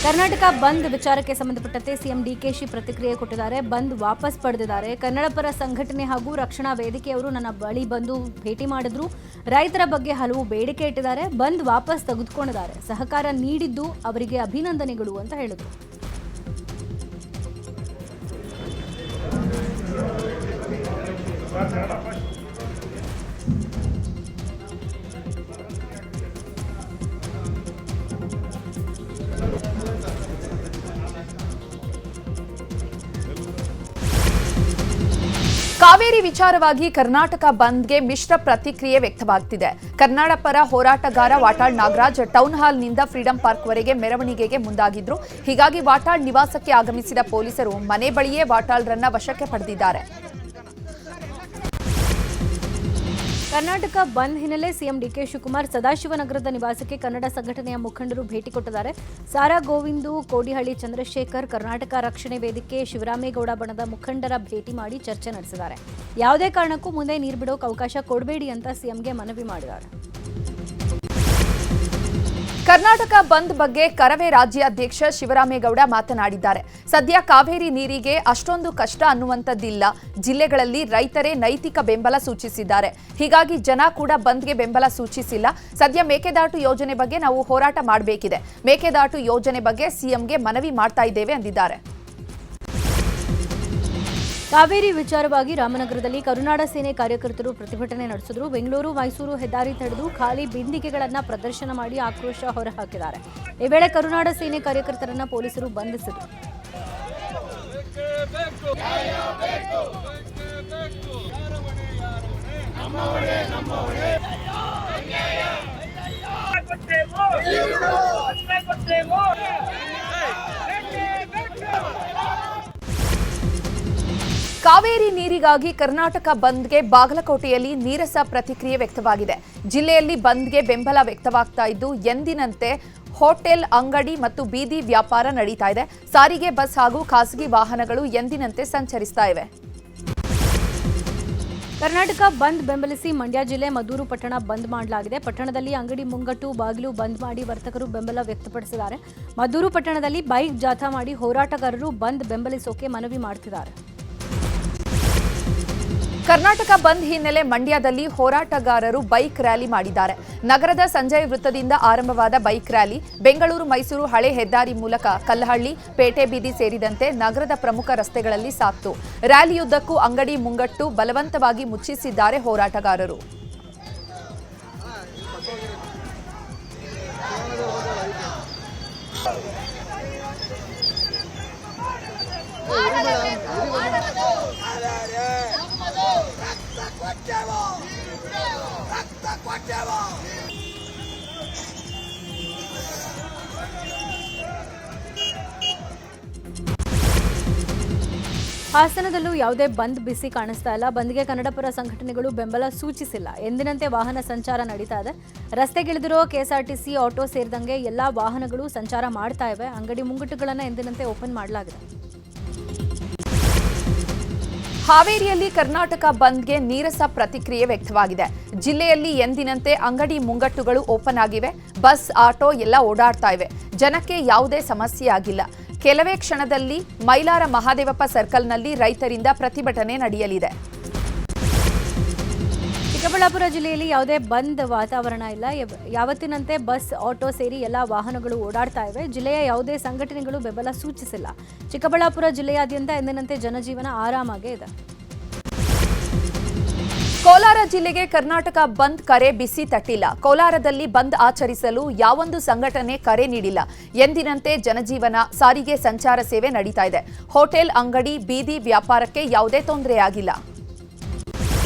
ಕರ್ನಾಟಕ ಬಂದ್ ವಿಚಾರಕ್ಕೆ ಸಂಬಂಧಪಟ್ಟಂತೆ ಸಿಎಂ ಡಿಕೆಶಿ ಪ್ರತಿಕ್ರಿಯೆ ಕೊಟ್ಟಿದ್ದಾರೆ. ಬಂದ್ ವಾಪಸ್ ಪಡೆದಿದ್ದಾರೆ. ಕನ್ನಡ ಪರ ಸಂಘಟನೆ ಹಾಗೂ ರಕ್ಷಣಾ ವೇದಿಕೆಯವರು ನನ್ನ ಬಳಿ ಬಂದು ಭೇಟಿ ಮಾಡಿದ್ರು. ರೈತರ ಬಗ್ಗೆ ಹಲವು ಬೇಡಿಕೆ ಇಟ್ಟಿದ್ದಾರೆ. ಬಂದ್ ವಾಪಸ್ ತೆಗೆದುಕೊಂಡಿದ್ದಾರೆ. ಸಹಕಾರ ನೀಡಿದ್ದು ಅವರಿಗೆ ಅಭಿನಂದನೆಗಳು ಅಂತ ಹೇಳಿದ್ರು. ಕಾವೇರಿ ವಿಚಾರವಾಗಿ ಕರ್ನಾಟಕ ಬಂದ್ಗೆ ಮಿಶ್ರ ಪ್ರತಿಕ್ರಿಯೆ ವ್ಯಕ್ತವಾಗುತ್ತಿದೆ. ಕನ್ನಡ ಪರ ಹೋರಾಟಗಾರ ವಾಟಾಳ್ ನಾಗರಾಜ್ ಟೌನ್ ಹಾಲ್ನಿಂದ ಫ್ರೀಡಂ ಪಾರ್ಕ್ವರೆಗೆ ಮೆರವಣಿಗೆಗೆ ಮುಂದಾಗಿದ್ರು. ಹೀಗಾಗಿ ವಾಟಾಳ್ ನಿವಾಸಕ್ಕೆ ಆಗಮಿಸಿದ ಪೊಲೀಸರು ಮನೆ ಬಳಿಯೇ ವಾಟಾಳ್ರನ್ನ ವಶಕ್ಕೆ ಪಡೆದಿದ್ದಾರೆ. ಕರ್ನಾಟಕ ಬಂದ್ ಹಿನ್ನೆಲೆ ಸಿಎಂ ಡಿಕೆ ಶಿವಕುಮಾರ್ ಸದಾಶಿವನಗರದ ನಿವಾಸಕ್ಕೆ ಕನ್ನಡ ಸಂಘಟನೆಯ ಮುಖಂಡರು ಭೇಟಿ ಕೊಟ್ಟಿದ್ದಾರೆ. ಸಾರಾ ಗೋವಿಂದು, ಕೋಡಿಹಳ್ಳಿ ಚಂದ್ರಶೇಖರ್, ಕರ್ನಾಟಕ ರಕ್ಷಣೆ ವೇದಿಕೆ, ಶಿವರಾಮೇಗೌಡ ಬಣದ ಮುಖಂಡರ ಭೇಟಿ ಮಾಡಿ ಚರ್ಚೆ ನಡೆಸಿದ್ದಾರೆ. ಯಾವುದೇ ಕಾರಣಕ್ಕೂ ಮುಂದೆ ನೀರು ಬಿಡೋಕೆ ಅವಕಾಶ ಕೊಡಬೇಡಿ ಅಂತ ಸಿಎಂಗೆ ಮನವಿ ಮಾಡಿದ್ದಾರೆ. ಕರ್ನಾಟಕ ಬಂದ್ ಬಗ್ಗೆ ಕರವೇ ರಾಜ್ಯಾಧ್ಯಕ್ಷ ಶಿವರಾಮೇಗೌಡ ಮಾತನಾಡಿದ್ದಾರೆ. ಸದ್ಯ ಕಾವೇರಿ ನೀರಿಗೆ ಅಷ್ಟೊಂದು ಕಷ್ಟ ಅನ್ನುವಂಥದ್ದಿಲ್ಲ. ಜಿಲ್ಲೆಗಳಲ್ಲಿ ರೈತರೇ ನೈತಿಕ ಬೆಂಬಲ ಸೂಚಿಸಿದ್ದಾರೆ. ಹೀಗಾಗಿ ಜನ ಕೂಡ ಬಂದ್ಗೆ ಬೆಂಬಲ ಸೂಚಿಸಿಲ್ಲ. ಸದ್ಯ ಮೇಕೆದಾಟು ಯೋಜನೆ ಬಗ್ಗೆ ನಾವು ಹೋರಾಟ ಮಾಡಬೇಕಿದೆ. ಮೇಕೆದಾಟು ಯೋಜನೆ ಬಗ್ಗೆ ಸಿಎಂಗೆ ಮನವಿ ಮಾಡ್ತಾ ಇದ್ದೇವೆ ಎಂದಿದ್ದಾರೆ. ಕಾವೇರಿ ವಿಚಾರವಾಗಿ ರಾಮನಗರದಲ್ಲಿ ಕರುನಾಡ ಸೇನೆ ಕಾರ್ಯಕರ್ತರು ಪ್ರತಿಭಟನೆ ನಡೆಸಿದ್ರು. ಬೆಂಗಳೂರು ಮೈಸೂರು ಹೆದ್ದಾರಿ ತಡೆದು ಖಾಲಿ ಬಿಂದಿಗೆಗಳನ್ನು ಪ್ರದರ್ಶನ ಮಾಡಿ ಆಕ್ರೋಶ ಹೊರಹಾಕಿದ್ದಾರೆ. ಈ ವೇಳೆ ಕರುನಾಡ ಸೇನೆ ಕಾರ್ಯಕರ್ತರನ್ನ ಪೊಲೀಸರು ಬಂಧಿಸಿದರು. ಕಾವೇರಿ ನೀರಿಗಾಗಿ ಕರ್ನಾಟಕ ಬಂದ್ಗೆ ಬಾಗಲಕೋಟೆಯಲ್ಲಿ ನೀರಸ ಪ್ರತಿಕ್ರಿಯೆ ವ್ಯಕ್ತವಾಗಿದೆ. ಜಿಲ್ಲೆಯಲ್ಲಿ ಬಂದ್ಗೆ ಬೆಂಬಲ ವ್ಯಕ್ತವಾಗ್ತಾ ಇದ್ದು ಎಂದಿನಂತೆ ಹೋಟೆಲ್, ಅಂಗಡಿ ಮತ್ತು ಬೀದಿ ವ್ಯಾಪಾರ ನಡೀತಾ ಇದೆ. ಸಾರಿಗೆ, ಬಸ್ ಹಾಗೂ ಖಾಸಗಿ ವಾಹನಗಳು ಎಂದಿನಂತೆ ಸಂಚರಿಸ್ತಾ ಇವೆ. ಕರ್ನಾಟಕ ಬಂದ್ ಬೆಂಬಲಿಸಿ ಮಂಡ್ಯ ಜಿಲ್ಲೆ ಮದ್ದೂರು ಪಟ್ಟಣ ಬಂದ್ ಮಾಡಲಾಗಿದೆ. ಪಟ್ಟಣದಲ್ಲಿ ಅಂಗಡಿ ಮುಂಗಟ್ಟು ಬಾಗಿಲು ಬಂದ್ ಮಾಡಿ ವರ್ತಕರು ಬೆಂಬಲ ವ್ಯಕ್ತಪಡಿಸಿದ್ದಾರೆ. ಮದ್ದೂರು ಪಟ್ಟಣದಲ್ಲಿ ಬೈಕ್ ಜಾಥಾ ಮಾಡಿ ಹೋರಾಟಗಾರರು ಬಂದ್ ಬೆಂಬಲಿಸೋಕೆ ಮನವಿ ಮಾಡುತ್ತಿದ್ದಾರೆ. ಕರ್ನಾಟಕ ಬಂದ್ ಹಿನ್ನೆಲೆ ಮಂಡ್ಯದಲ್ಲಿ ಹೋರಾಟಗಾರರು ಬೈಕ್ ರ್ಯಾಲಿ ಮಾಡಿದ್ದಾರೆ. ನಗರದ ಸಂಜಯ್ ವೃತ್ತದಿಂದ ಆರಂಭವಾದ ಬೈಕ್ ರ್ಯಾಲಿ ಬೆಂಗಳೂರು ಮೈಸೂರು ಹಳೆ ಹೆದ್ದಾರಿ ಮೂಲಕ ಕಲ್ಲಹಳ್ಳಿ, ಪೇಟೆ ಬೀದಿ ಸೇರಿದಂತೆ ನಗರದ ಪ್ರಮುಖ ರಸ್ತೆಗಳಲ್ಲಿ ಸಾಕ್ತು. ರ್ಯಾಲಿಯುದ್ದಕ್ಕೂ ಅಂಗಡಿ ಮುಂಗಟ್ಟು ಬಲವಂತವಾಗಿ ಮುಚ್ಚಿಸಿದ್ದಾರೆ ಹೋರಾಟಗಾರರು. ಹಾಸನದಲ್ಲೂ ಯಾವುದೇ ಬಂದ್ ಬಿಸಿ ಕಾಣಿಸ್ತಾ ಇಲ್ಲ. ಬಂದ್ಗೆ ಕನ್ನಡ ಪರ ಸಂಘಟನೆಗಳು ಬೆಂಬಲ ಸೂಚಿಸಿಲ್ಲ. ಎಂದಿನಂತೆ ವಾಹನ ಸಂಚಾರ ನಡೀತಾ ಇದೆ. ರಸ್ತೆಗಿಳಿದಿರೋ ಕೆಎಸ್ಆರ್ಟಿಸಿ, ಆಟೋ ಸೇರಿದಂಗೆ ಎಲ್ಲಾ ವಾಹನಗಳು ಸಂಚಾರ ಮಾಡ್ತಾ ಇವೆ. ಅಂಗಡಿ ಮುಂಗಟ್ಟುಗಳನ್ನು ಎಂದಿನಂತೆ ಓಪನ್ ಮಾಡಲಾಗಿದೆ. ಹಾವೇರಿಯಲ್ಲಿ ಕರ್ನಾಟಕ ಬಂದ್ಗೆ ನೀರಸ ಪ್ರತಿಕ್ರಿಯೆ ವ್ಯಕ್ತವಾಗಿದೆ. ಜಿಲ್ಲೆಯಲ್ಲಿ ಎಂದಿನಂತೆ ಅಂಗಡಿ ಮುಂಗಟ್ಟುಗಳು ಓಪನ್ ಆಗಿವೆ. ಬಸ್, ಆಟೋ ಎಲ್ಲ ಓಡಾಡ್ತಾ ಇವೆ. ಜನಕ್ಕೆ ಯಾವುದೇ ಸಮಸ್ಯೆ ಆಗಿಲ್ಲ. ಕೆಲವೇ ಕ್ಷಣದಲ್ಲಿ ಮೈಲಾರ ಮಹಾದೇವಪ್ಪ ಸರ್ಕಲ್ನಲ್ಲಿ ರೈತರಿಂದ ಪ್ರತಿಭಟನೆ ನಡೆಯಲಿದೆ. ಚಿಕ್ಕಬಳ್ಳಾಪುರ ಜಿಲ್ಲೆಯಲ್ಲಿ ಯಾವುದೇ ಬಂದ್ ವಾತಾವರಣ ಇಲ್ಲ. ಯಾವತ್ತಿನಂತೆ ಬಸ್, ಆಟೋ ಸೇರಿ ಎಲ್ಲ ವಾಹನಗಳು ಓಡಾಡ್ತಾ ಇವೆ. ಜಿಲ್ಲೆಯ ಯಾವುದೇ ಸಂಘಟನೆಗಳು ಬೆಂಬಲ ಸೂಚಿಸಿಲ್ಲ. ಚಿಕ್ಕಬಳ್ಳಾಪುರ ಜಿಲ್ಲೆಯಾದ್ಯಂತ ಎಂದಿನಂತೆ ಜನಜೀವನ ಆರಾಮಾಗೇ ಇದೆ. ಕೋಲಾರ ಜಿಲ್ಲೆಗೆ ಕರ್ನಾಟಕ ಬಂದ್ ಕರೆ ಬಿಸಿ ತಟ್ಟಿಲ್ಲ. ಕೋಲಾರದಲ್ಲಿ ಬಂದ್ ಆಚರಿಸಲು ಯಾವೊಂದು ಸಂಘಟನೆ ಕರೆ ನೀಡಿಲ್ಲ. ಎಂದಿನಂತೆ ಜನಜೀವನ, ಸಾರಿಗೆ ಸಂಚಾರ ಸೇವೆ ನಡೀತಾ ಇದೆ. ಹೋಟೆಲ್, ಅಂಗಡಿ, ಬೀದಿ ವ್ಯಾಪಾರಕ್ಕೆ ಯಾವುದೇ ತೊಂದರೆಯಾಗಿಲ್ಲ.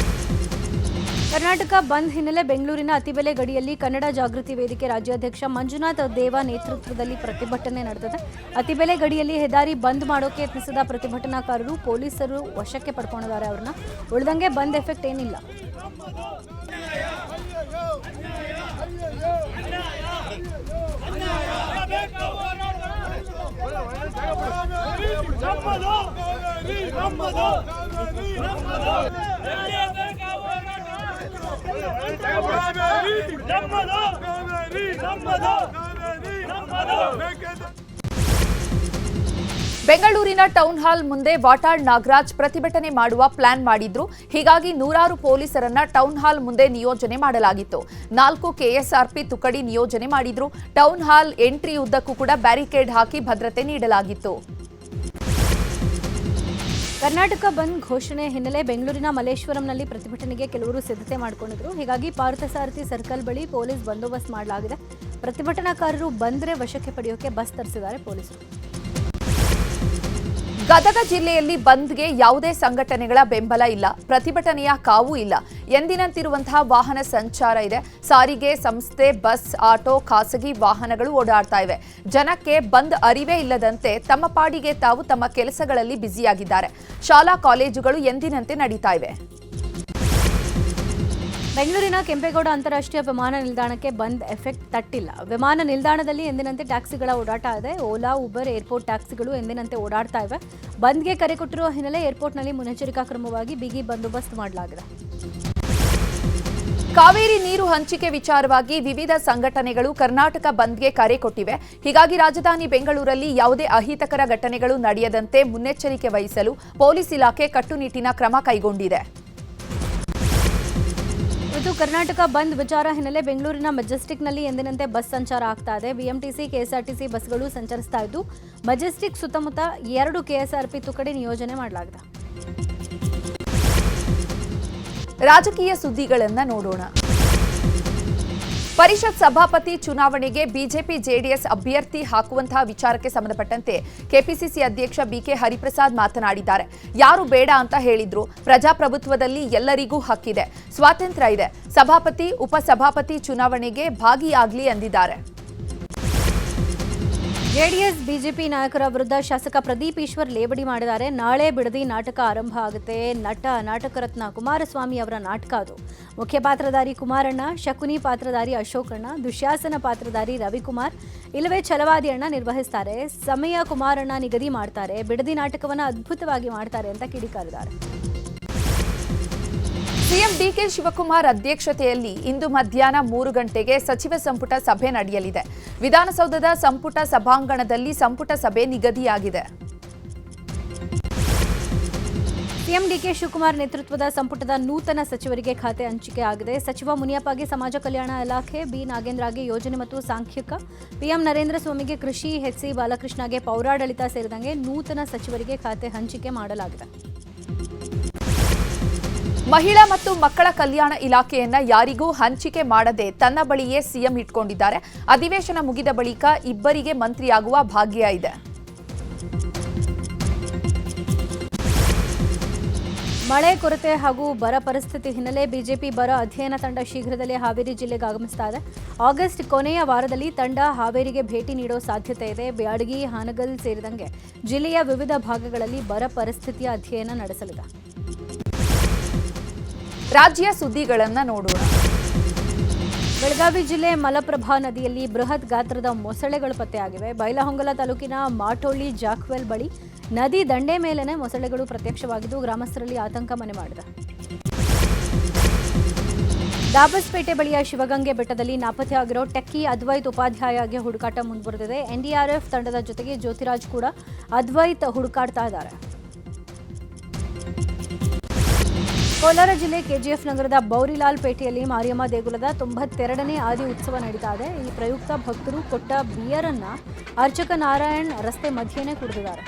ಕರ್ನಾಟಕ ಬಂದ್ ಹಿನ್ನೆಲೆ ಬೆಂಗಳೂರಿನ ಅತಿಬೆಲೆ ಗಡಿಯಲ್ಲಿ ಕನ್ನಡ ಜಾಗೃತಿ ವೇದಿಕೆ ರಾಜ್ಯಾಧ್ಯಕ್ಷ ಮಂಜುನಾಥ್ ದೇವ ನೇತೃತ್ವದಲ್ಲಿ ಪ್ರತಿಭಟನೆ ನಡೆದಿದೆ. ಅತಿಬೆಲೆ ಗಡಿಯಲ್ಲಿ ಹೆದ್ದಾರಿ ಬಂದ್ ಮಾಡೋಕೆ ಯತ್ನಿಸಿದ ಪ್ರತಿಭಟನಾಕಾರರು ಪೊಲೀಸರು ವಶಕ್ಕೆ ಪಡ್ಕೊಂಡಿದ್ದಾರೆ. ಅವ್ರನ್ನ ಉಳಿದಂಗೆ ಬಂದ್ ಎಫೆಕ್ಟ್ ಏನಿಲ್ಲ. ಬೆಂಗಳೂರಿನ ಟೌನ್ ಹಾಲ್ ಮುಂದೆ ವಾಟಾಳ್ ನಾಗರಾಜ್ ಪ್ರತಿಭಟನೆ ಮಾಡುವ ಪ್ಲಾನ್ ಮಾಡಿದ್ರು. ಹೀಗಾಗಿ ನೂರಾರು ಪೊಲೀಸರನ್ನ ಟೌನ್ ಹಾಲ್ ಮುಂದೆ ನಿಯೋಜನೆ ಮಾಡಲಾಗಿತ್ತು. 4 ಕೆಎಸ್ಆರ್ಪಿ ತುಕಡಿ ನಿಯೋಜನೆ ಮಾಡಿದ್ರು. ಟೌನ್ ಹಾಲ್ ಎಂಟ್ರಿ ಉದ್ದಕ್ಕೂ ಕೂಡ ಬ್ಯಾರಿಕೇಡ್ ಹಾಕಿ ಭದ್ರತೆ ನೀಡಲಾಗಿತ್ತು. ಕರ್ನಾಟಕ ಬಂದ್ ಘೋಷಣೆ ಹಿನ್ನೆಲೆ ಬೆಂಗಳೂರಿನ ಮಲ್ಲೇಶ್ವರಂನಲ್ಲಿ ಪ್ರತಿಭಟನೆಗೆ ಕೆಲವರು ಸಿದ್ಧತೆ ಮಾಡಿಕೊಂಡಿದ್ರು. ಹೀಗಾಗಿ ಪಾರ್ಥಸಾರಥಿ ಸರ್ಕಲ್ ಬಳಿ ಪೊಲೀಸ್ ಬಂದೋಬಸ್ತ್ ಮಾಡಲಾಗಿದೆ. ಪ್ರತಿಭಟನಾಕಾರರು ಬಂದ್ರೆ ವಶಕ್ಕೆ ಪಡೆಯೋಕೆ ಬಸ್ ತರಿಸಿದ್ದಾರೆ ಪೊಲೀಸರು. ಗದಗ ಜಿಲ್ಲೆಯಲ್ಲಿ ಬಂದ್ಗೆ ಯಾವುದೇ ಸಂಘಟನೆಗಳ ಬೆಂಬಲ ಇಲ್ಲ, ಪ್ರತಿಭಟನೆಯ ಕಾವೂ ಇಲ್ಲ. ಎಂದಿನಂತಿರುವಂತಹ ವಾಹನ ಸಂಚಾರ ಇದೆ. ಸಾರಿಗೆ ಸಂಸ್ಥೆ, ಬಸ್, ಆಟೋ, ಖಾಸಗಿ ವಾಹನಗಳು ಓಡಾಡ್ತಾ ಇವೆ. ಜನಕ್ಕೆ ಬಂದ್ ಅರಿವೇ ಇಲ್ಲದಂತೆ ತಮ್ಮ ಪಾಡಿಗೆ ತಾವು ತಮ್ಮ ಕೆಲಸಗಳಲ್ಲಿ ಬ್ಯುಸಿಯಾಗಿದ್ದಾರೆ. ಶಾಲಾ ಕಾಲೇಜುಗಳು ಎಂದಿನಂತೆ ನಡೀತಾ ಇವೆ. ಬೆಂಗಳೂರಿನ ಕೆಂಪೇಗೌಡ ಅಂತಾರಾಷ್ಟ್ರೀಯ ವಿಮಾನ ನಿಲ್ದಾಣಕ್ಕೆ ಬಂದ್ ಎಫೆಕ್ಟ್ ತಟ್ಟಿಲ್ಲ. ವಿಮಾನ ನಿಲ್ದಾಣದಲ್ಲಿ ಎಂದಿನಂತೆ ಟ್ಯಾಕ್ಸಿಗಳ ಓಡಾಟ ಇದೆ. ಓಲಾ, ಉಬರ್, ಏರ್ಪೋರ್ಟ್ ಟ್ಯಾಕ್ಸಿಗಳು ಎಂದಿನಂತೆ ಓಡಾಡ್ತಾ ಇವೆ. ಬಂದ್ಗೆ ಕರೆ ಕೊಟ್ಟಿರುವ ಹಿನ್ನೆಲೆ ಏರ್ಪೋರ್ಟ್ನಲ್ಲಿ ಮುನ್ನೆಚ್ಚರಿಕಾ ಕ್ರಮವಾಗಿ ಬಿಗಿ ಬಂದೋಬಸ್ತ್ ಮಾಡಲಾಗಿದೆ. ಕಾವೇರಿ ನೀರು ಹಂಚಿಕೆ ವಿಚಾರವಾಗಿ ವಿವಿಧ ಸಂಘಟನೆಗಳು ಕರ್ನಾಟಕ ಬಂದ್ಗೆ ಕರೆ ಕೊಟ್ಟಿವೆ. ಹೀಗಾಗಿ ರಾಜಧಾನಿ ಬೆಂಗಳೂರಲ್ಲಿ ಯಾವುದೇ ಅಹಿತಕರ ಘಟನೆಗಳು ನಡೆಯದಂತೆ ಮುನ್ನೆಚ್ಚರಿಕೆ ವಹಿಸಲು ಪೊಲೀಸ್ ಇಲಾಖೆ ಕಟ್ಟುನಿಟ್ಟಿನ ಕ್ರಮ ಕೈಗೊಂಡಿದೆ. ಇದು ಕರ್ನಾಟಕ ಬಂದ್ ವಿಚಾರ ಹಿನ್ನೆಲೆ ಬೆಂಗಳೂರಿನ ಮೆಜೆಸ್ಟಿಕ್ನಲ್ಲಿ ಎಂದಿನಂತೆ ಬಸ್ ಸಂಚಾರ ಆಗ್ತಾ ಇದೆ. ಬಿಎಂಟಿಸಿ, ಕೆಎಸ್ಆರ್ಟಿಸಿ ಬಸ್ಗಳು ಸಂಚರಿಸ್ತಾ ಇದ್ದು ಮೆಜೆಸ್ಟಿಕ್ ಸುತ್ತಮುತ್ತ 2 ಕೆಎಸ್ಆರ್ಪಿ ತುಕಡಿ ನಿಯೋಜನೆ ಮಾಡಲಾಗಿದೆ. ರಾಜಕೀಯ ಸುದ್ದಿಗಳನ್ನ ನೋಡೋಣ. ಪರಿಷತ್ ಸಭಾಪತಿ ಚುನಾವಣೆಗೆ ಬಿಜೆಪಿ ಜೆಡಿಎಸ್ ಅಭ್ಯರ್ಥಿ ಹಾಕುವಂತಹ ವಿಚಾರಕ್ಕೆ ಸಂಬಂಧಪಟ್ಟಂತೆ ಕೆಪಿಸಿಸಿ ಅಧ್ಯಕ್ಷ ಬಿಕೆ ಹರಿಪ್ರಸಾದ್ ಮಾತನಾಡಿದ್ದಾರೆ. ಯಾರು ಬೇಡ ಅಂತ ಹೇಳಿದ್ರು, ಪ್ರಜಾಪ್ರಭುತ್ವದಲ್ಲಿ ಎಲ್ಲರಿಗೂ ಹಕ್ಕಿದೆ, ಸ್ವಾತಂತ್ರ್ಯ ಇದೆ. ಸಭಾಪತಿ, ಉಪಸಭಾಪತಿ ಚುನಾವಣೆಗೆ ಭಾಗಿಯಾಗಲಿ ಎಂದಿದ್ದಾರೆ. ಜೆಡಿಎಸ್ ಬಿಜೆಪಿ ನಾಯಕರ ವಿರುದ್ಧ ಶಾಸಕ ಪ್ರದೀಪ್ ಈಶ್ವರ್ ಲೇವಡಿ ಮಾಡಿದ್ದಾರೆ. ನಾಳೆ ಬಿಡದಿ ನಾಟಕ ಆರಂಭ ಆಗುತ್ತೆ. ನಾಟಕ ರತ್ನ ಕುಮಾರಸ್ವಾಮಿ ಅವರ ನಾಟಕ ಅದು. ಮುಖ್ಯ ಪಾತ್ರಧಾರಿ ಕುಮಾರಣ್ಣ, ಶಕುನಿ ಪಾತ್ರಧಾರಿ ಅಶೋಕಣ್ಣ, ದುಶ್ಯಾಸನ ಪಾತ್ರಧಾರಿ ರವಿಕುಮಾರ್, ಇಲ್ಲವೇ ಛಲವಾದಿ ಅಣ್ಣ ನಿರ್ವಹಿಸ್ತಾರೆ. ಸಮಯ ಕುಮಾರಣ್ಣ ನಿಗದಿ ಮಾಡ್ತಾರೆ. ಬಿಡದಿ ನಾಟಕವನ್ನು ಅದ್ಭುತವಾಗಿ ಮಾಡ್ತಾರೆ ಅಂತ ಕಿಡಿಕಾರಿದ್ದಾರೆ. ಸಿಎಂ ಡಿಕೆ ಶಿವಕುಮಾರ್ ಅಧ್ಯಕ್ಷತೆಯಲ್ಲಿ ಇಂದು ಮಧ್ಯಾಹ್ನ 3 ಗಂಟೆಗೆ ಸಚಿವ ಸಂಪುಟ ಸಭೆ ನಡೆಯಲಿದೆ. ವಿಧಾನಸೌಧದ ಸಂಪುಟ ಸಭಾಂಗಣದಲ್ಲಿ ಸಂಪುಟ ಸಭೆ ನಿಗದಿಯಾಗಿದೆ. ಸಿಎಂ ಡಿಕೆ ಶಿವಕುಮಾರ್ ನೇತೃತ್ವದ ಸಂಪುಟದ ನೂತನ ಸಚಿವರಿಗೆ ಖಾತೆ ಹಂಚಿಕೆ ಆಗಿದೆ. ಸಚಿವ ಮುನಿಯಪ್ಪಗೆ ಸಮಾಜ ಕಲ್ಯಾಣ ಇಲಾಖೆ, ಬಿ ನಾಗೇಂದ್ರಗೆ ಯೋಜನೆ ಮತ್ತು ಸಾಂಖ್ಯಿಕ, ಪಿಎಂ ನರೇಂದ್ರ ಸ್ವಾಮಿಗೆ ಕೃಷಿ, ಎಚ್ಸಿ ಬಾಲಕೃಷ್ಣಗೆ ಪೌರಾಡಳಿತ ಸೇರಿದಂತೆ ನೂತನ ಸಚಿವರಿಗೆ ಖಾತೆ ಹಂಚಿಕೆ ಮಾಡಲಾಗಿದೆ. ಮಹಿಳಾ ಮತ್ತು ಮಕ್ಕಳ ಕಲ್ಯಾಣ ಇಲಾಖೆಯನ್ನ ಯಾರಿಗೂ ಹಂಚಿಕೆ ಮಾಡದೆ ತನ್ನ ಬಳಿಯೇ ಸಿಎಂ ಇಟ್ಕೊಂಡಿದ್ದಾರೆ. ಅಧಿವೇಶನ ಮುಗಿದ ಬಳಿಕ ಇಬ್ಬರಿಗೆ ಮಂತ್ರಿಯಾಗುವ ಭಾಗ್ಯ ಇದೆ. ಮಳೆ ಕೊರತೆ ಹಾಗೂ ಬರ ಪರಿಸ್ಥಿತಿ ಹಿನ್ನೆಲೆ ಬಿಜೆಪಿ ಬರ ಅಧ್ಯಯನ ತಂಡ ಶೀಘ್ರದಲ್ಲೇ ಹಾವೇರಿ ಜಿಲ್ಲೆಗೆ ಆಗಮಿಸ್ತಾ ಇದೆ. ಆಗಸ್ಟ್ ಕೊನೆಯ ವಾರದಲ್ಲಿ ತಂಡ ಹಾವೇರಿಗೆ ಭೇಟಿ ನೀಡೋ ಸಾಧ್ಯತೆ ಇದೆ. ಬ್ಯಾಡಗಿ, ಹಾನಗಲ್ ಸೇರಿದಂತೆ ಜಿಲ್ಲೆಯ ವಿವಿಧ ಭಾಗಗಳಲ್ಲಿ ಬರ ಪರಿಸ್ಥಿತಿಯ ಅಧ್ಯಯನ ನಡೆಸಲಿದೆ. ರಾಜ್ಯ ಸುದ್ದಿಗಳನ್ನ ನೋಡೋಣ. ಬೆಳಗಾವಿ ಜಿಲ್ಲೆ ಮಲಪ್ರಭಾ ನದಿಯಲ್ಲಿ ಬೃಹತ್ ಗಾತ್ರದ ಮೊಸಳೆಗಳು ಪತ್ತೆಯಾಗಿವೆ. ಬೈಲಹೊಂಗಲ ತಾಲೂಕಿನ ಮಾಟೋಳಿ ಜಾಕ್ವೆಲ್ ಬಳಿ ನದಿ ದಂಡೆ ಮೇಲೇನೆ ಮೊಸಳೆಗಳು ಪ್ರತ್ಯಕ್ಷವಾಗಿದ್ದು ಗ್ರಾಮಸ್ಥರಲ್ಲಿ ಆತಂಕ ಮನೆ ಮಾಡಿದೆ. ದಾಬಸ್ಪೇಟೆ ಬಳಿಯ ಶಿವಗಂಗೆ ಬೆಟ್ಟದಲ್ಲಿ ನಾಪತ್ತೆಯಾಗಿರೋ ಟೆಕ್ಕಿ ಅದ್ವೈತ್ ಉಪಾಧ್ಯಾಯಗೆ ಹುಡುಕಾಟ ಮುಂದುವರೆದಿದೆ. ಎನ್ಡಿಆರ್ಎಫ್ ತಂಡದ ಜೊತೆಗೆ ಜ್ಯೋತಿರಾಜ್ ಕೂಡ ಅದ್ವೈತ್ ಹುಡುಕಾಡ್ತಾ ಇದ್ದಾರೆ. ಕೋಲಾರ ಜಿಲ್ಲೆ ಕೆಜಿಎಫ್ ನಗರದ ಬೌರಿಲಾಲ್ ಪೇಟೆಯಲ್ಲಿ ಮಾರಿಯಮ್ಮ ದೇಗುಲದ 92ನೇ ಆದಿ ಉತ್ಸವ ನಡೀತಾ ಇದೆ. ಈ ಪ್ರಯುಕ್ತ ಭಕ್ತರು ಕೊಟ್ಟ ಬಿಯರನ್ನ ಅರ್ಚಕ ನಾರಾಯಣ್ ರಸ್ತೆ ಮಧ್ಯೆನೇ ಕುಡಿದಿದ್ದಾರೆ.